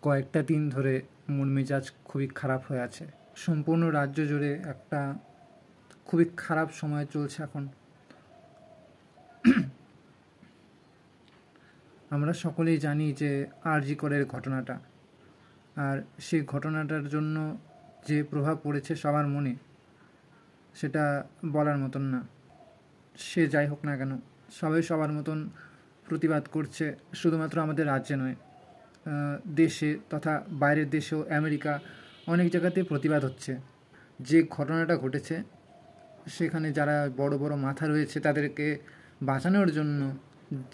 কয়েকটা দিন ধরে মন মেজাজ খুবই খারাপ হয়ে আছে। সম্পূর্ণ রাজ্য জুড়ে একটা খুবই খারাপ সময় চলছে এখন। আমরা সকলেই জানি যে আরজি করের ঘটনাটা, আর সেই ঘটনাটার জন্য যে প্রভাব পড়েছে সবার মনে, সেটা বলার মতন না। সে যাই হোক না কেন, সবাই সবার মতন প্রতিবাদ করছে। শুধুমাত্র আমাদের রাজ্যে নয়, দেশে তথা বাইরের দেশেও, আমেরিকা, অনেক জায়গাতেই প্রতিবাদ হচ্ছে। যে ঘটনাটা ঘটেছে সেখানে যারা বড় বড় মাথা রয়েছে তাদেরকে বাঁচানোর জন্য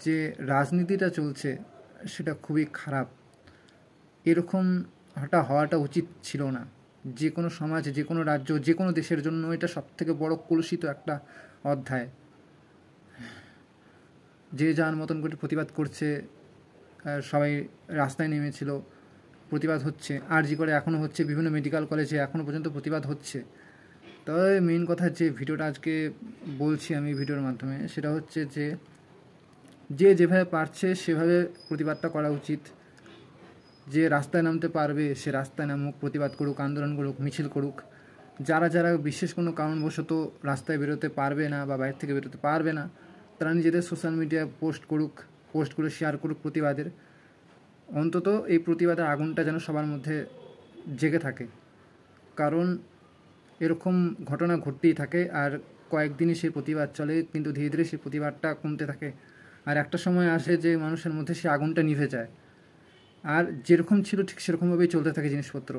যে রাজনীতিটা চলছে সেটা খুবই খারাপ। এরকম হওয়াটা উচিত ছিল না। যে কোনো সমাজ, যে কোনো রাজ্য, যে কোনো দেশের জন্য এটা সবথেকে বড় কলুষিত একটা অধ্যায়। যে যার মতন করে প্রতিবাদ করছে, সবাই রাস্তায় নেমেছিল, প্রতিবাদ হচ্ছে। আরজি করে এখনও হচ্ছে, বিভিন্ন মেডিকেল কলেজে এখনও পর্যন্ত প্রতিবাদ হচ্ছে। তবে মেইন কথা যে ভিডিওটা আজকে বলছি আমি ভিডিওর মাধ্যমে, সেটা হচ্ছে যে যে যেভাবে পারছে সেভাবে প্রতিবাদটা করা উচিত। যে রাস্তায় নামতে পারবে সে রাস্তায় নামুক, প্রতিবাদ করুক, আন্দোলন করুক, মিছিল করুক। যারা যারা বিশেষ কোনো কারণবশত রাস্তায় বেরোতে পারবে না বা বাইরে থেকে বেরোতে পারবে না, তারা নিজেদের সোশ্যাল মিডিয়ায় পোস্ট করে শেয়ার করুক প্রতিবাদের। অন্তত এই প্রতিবাদের আগুনটা যেন সবার মধ্যে জেগে থাকে, কারণ এরকম ঘটনা ঘটতেই থাকে। আর কয়েকদিনই সেই প্রতিবাদ চলে, কিন্তু ধীরে ধীরে সেই প্রতিবাদটা কমতে থাকে। আর একটা সময় আসে যে মানুষের মধ্যে সেই আগুনটা নিভে যায়, আর যেরকম ছিল ঠিক সেরকমভাবেই চলতে থাকে জিনিসপত্র।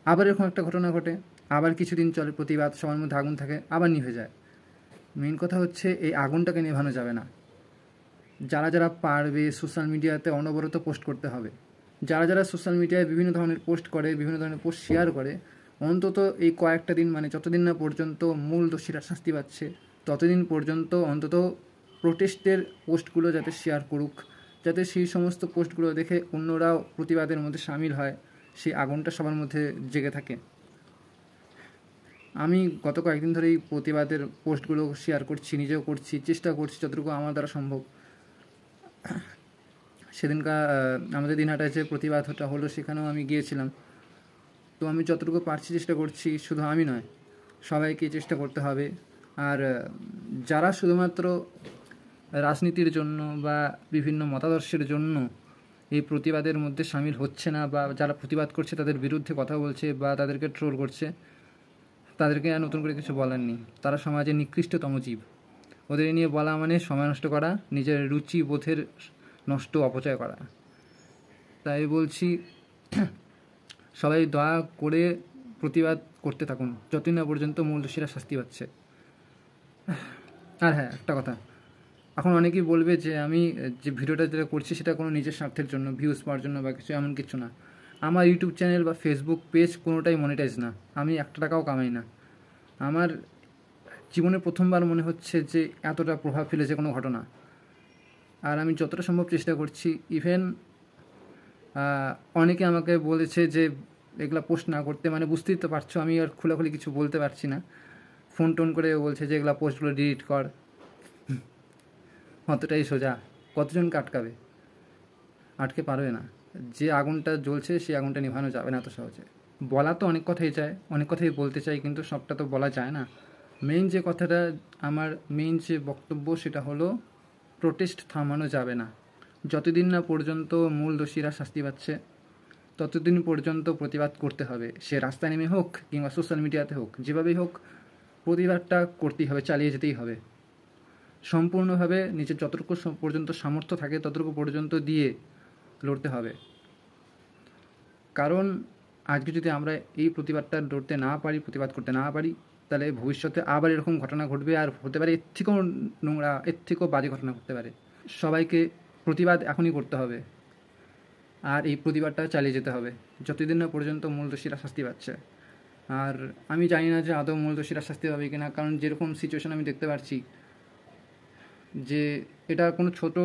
আবার এরকম একটা ঘটনা ঘটে, আবার কিছুদিন চলে প্রতিবাদ, সবার মধ্যে আগুন থাকে, আবার নিভে যায়। মেন কথা হচ্ছে এই আগুনটাকে নেভানো যাবে না। যারা যারা পারবে সোশ্যাল মিডিয়াতে অনবরত পোস্ট করতে হবে। যারা যারা সোশ্যাল মিডিয়ায় বিভিন্ন ধরনের পোস্ট করে, বিভিন্ন ধরনের পোস্ট শেয়ার করে, অন্তত এই কয়েকটা দিন, মানে যতদিন না পর্যন্ত মূল দোষীরা শাস্তি পাচ্ছে, ততদিন পর্যন্ত অন্তত প্রোটেস্টের পোস্টগুলো যাতে শেয়ার করুক, যাতে সেই সমস্ত পোস্টগুলো দেখে অন্যরাও প্রতিবাদের মধ্যে সামিল হয়, সেই আগুনটা সবার মধ্যে জেগে থাকে। আমি গত কয়েকদিন ধরে এই প্রতিবাদের পোস্টগুলো শেয়ার করছি, নিজেও করছি, চেষ্টা করছি যতটুকু আমার দ্বারা সম্ভব। সেদিনকার আমাদের দিনহাটায় যে প্রতিবাদটা হলো সেখানেও আমি গিয়েছিলাম। তো আমি যতটুকু পারছি চেষ্টা করছি, শুধু আমি নয়, সবাইকে চেষ্টা করতে হবে। আর যারা শুধুমাত্র রাজনীতির জন্য বা বিভিন্ন মতাদর্শের জন্য এই প্রতিবাদের মধ্যে সামিল হচ্ছে না, বা যারা প্রতিবাদ করছে তাদের বিরুদ্ধে কথা বলছে বা তাদেরকে ট্রোল করছে, তাদেরকে আর নতুন করে কিছু বলার নেই। তারা সমাজের নিকৃষ্টতম জীব। ওদের নিয়ে বলা মানে সময় নষ্ট করা, নিজের রুচি বোধের নষ্ট, অপচয় করা। তাই বলছি, সবাই দয়া করে প্রতিবাদ করতে থাকুন যতদিন না পর্যন্ত মূল দোষীরা শাস্তি পাচ্ছে। আর হ্যাঁ, একটা কথা, এখন অনেকেই বলবে যে আমি যে ভিডিওটা যেটা করছি সেটা কোনো নিজের স্বার্থের জন্য, ভিউজ পাওয়ার জন্য বা কিছু, এমন কিছু না। আমার ইউটিউব চ্যানেল বা ফেসবুক পেজ কোনোটাই মনিটাইজ না। আমি 1 টাকাও কামাই না। আমার জীবনে প্রথমবার মনে হচ্ছে যে এতটা প্রভাব ফেলেছে কোনো ঘটনা। আর আমি যতটা সম্ভব চেষ্টা করছি। ইভেন অনেকে আমাকে বলেছে যে এগুলা পোস্ট না করতে, মানে বুঝতেই তো পারছো আমি আর খোলাখুলি কিছু বলতে পারছি না। ফোন টোন করে বলছে যে এগুলা পোস্টগুলো ডিলিট কর। অতটাই সোজা। কতজনকে আটকাবে? আটকে পারবে না। যে আগুনটা জ্বলছে সেই আগুনটা নিভানো যাবে না এত সহজে। বলা তো অনেক কথাই চায়, অনেক কথাই বলতে চাই, কিন্তু সবটা তো বলা যায় না। মেইন যে কথাটা, আমার মেইন যে বক্তব্য, সেটা হলো প্রোটেস্ট থামানো যাবে না। যতদিন না পর্যন্ত মূল দোষীরা শাস্তি পাচ্ছে ততদিন পর্যন্ত প্রতিবাদ করতে হবে। সে রাস্তায় নেমে হোক কিংবা সোশ্যাল মিডিয়াতে হোক, যেভাবেই হোক প্রতিবাদটা করতেই হবে, চালিয়ে যেতেই হবে। সম্পূর্ণভাবে নিজের যতটুকু পর্যন্ত সামর্থ্য থাকে ততটুকু পর্যন্ত দিয়ে লড়তে হবে। কারণ আজকে যদি আমরা এই প্রতিবাদটা লড়তে না পারি, প্রতিবাদ করতে না পারি, তাহলে ভবিষ্যতে আবার এরকম ঘটনা ঘটবে, আর হতে পারে এর থেকেও নোংরা, এর থেকেও বাজে ঘটনা ঘটতে পারে। সবাইকে প্রতিবাদ এখনই করতে হবে, আর এই প্রতিবাদটা চালিয়ে যেতে হবে যতদিন না পর্যন্ত মূল দোষীরা শাস্তি পাচ্ছে। আর আমি জানি না যে আদৌ মূল দোষীরা শাস্তি পাবে কিনা, কারণ যেরকম সিচুয়েশন আমি দেখতে পাচ্ছি যে এটা কোনো ছোট,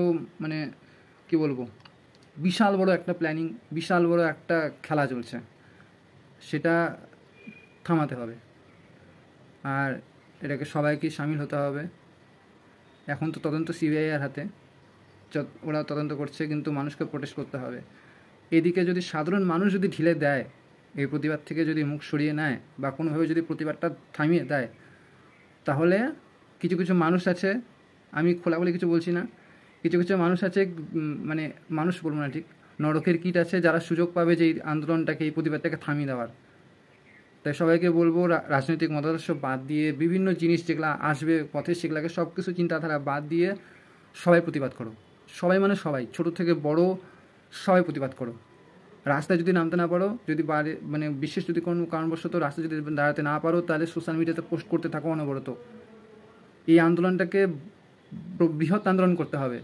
মানে কি বলবো, বিশাল বড় একটা প্ল্যানিং, বিশাল বড় একটা খেলা চলছে, সেটা থামাতে হবে। আর এটাকে সবাইকে সামিল হতে হবে। এখন তো তদন্ত সিবিআইয়ের হাতে, ওরা তদন্ত করছে, কিন্তু মানুষকে প্রোটেস্ট করতে হবে। এদিকে যদি সাধারণ মানুষ যদি ঢিলে দেয়, এই প্রতিবাদ থেকে যদি মুখ সরিয়ে নেয় বা কোনোভাবে যদি প্রতিবাদটা থামিয়ে দেয়, তাহলে কিছু কিছু মানুষ আছে, আমি খোলাখুলি কিছু বলছি না, কিছু কিছু মানুষ আছে, মানে মানুষ বলবো না ঠিক, নরকের কীট আছে, যারা সুযোগ পাবে যে এই আন্দোলনটাকে, এই প্রতিবাদটাকে থামিয়ে দেওয়ার। তাই সবাইকে বলবো রাজনৈতিক মতাদর্শ বাদ দিয়ে, বিভিন্ন জিনিস যেগুলো আসবে পথে সেগুলোকে সব কিছু চিন্তাধারা বাদ দিয়ে সবাই প্রতিবাদ করো। সবাই মানে সবাই, ছোটো থেকে বড় সবাই প্রতিবাদ করো। রাস্তায় যদি নামতে না পারো, যদি মানে বিশেষ যদি কোনো কারণবশত রাস্তায় যদি দাঁড়াতে না পারো, তাহলে সোশ্যাল মিডিয়াতে পোস্ট করতে থাকো অনবরত। এই আন্দোলনটাকে বৃহৎ আন্দোলন করতে হবে,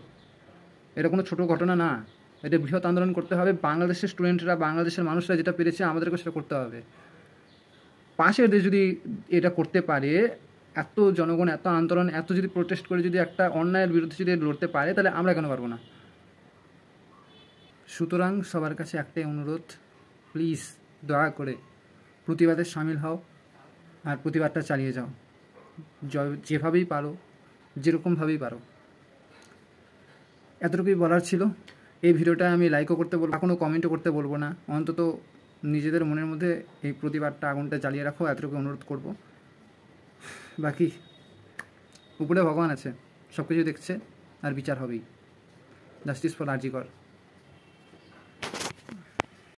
এটা কোনো ছোটো ঘটনা না, এটা বৃহৎ আন্দোলন করতে হবে। বাংলাদেশের স্টুডেন্টরা, বাংলাদেশের মানুষরা যেটা পেরেছে, আমাদেরকে সেটা করতে হবে। পাশের দেশ যদি এটা করতে পারে, এত জনগণ, এত আন্দোলন, এত যদি প্রোটেস্ট করে যদি একটা অন্যায়ের বিরুদ্ধে যদি লড়তে পারে, তাহলে আমরা কেন পারবো না? সুতরাং সবার কাছে একটাই অনুরোধ, প্লিজ দয়া করে প্রতিবাদে সামিল হও আর প্রতিবাদটা চালিয়ে যাও, যেভাবেই পারো, যেরকমভাবেই পারো। এতটুকুই বলার ছিল। এই ভিডিওটা আমি লাইকও করতে বলবো, কোনো কমেন্টও করতে বলবো না, অন্তত নিজেদের মনের মধ্যে এই প্রতিবাদটা, আগুনটা জ্বালিয়ে রাখো, এতটুকু অনুরোধ করব। বাকি উপরে ভগবান আছে, সব কিছু দেখছে, আর বিচার হবেই। জাস্টিস ফর আরজি কর।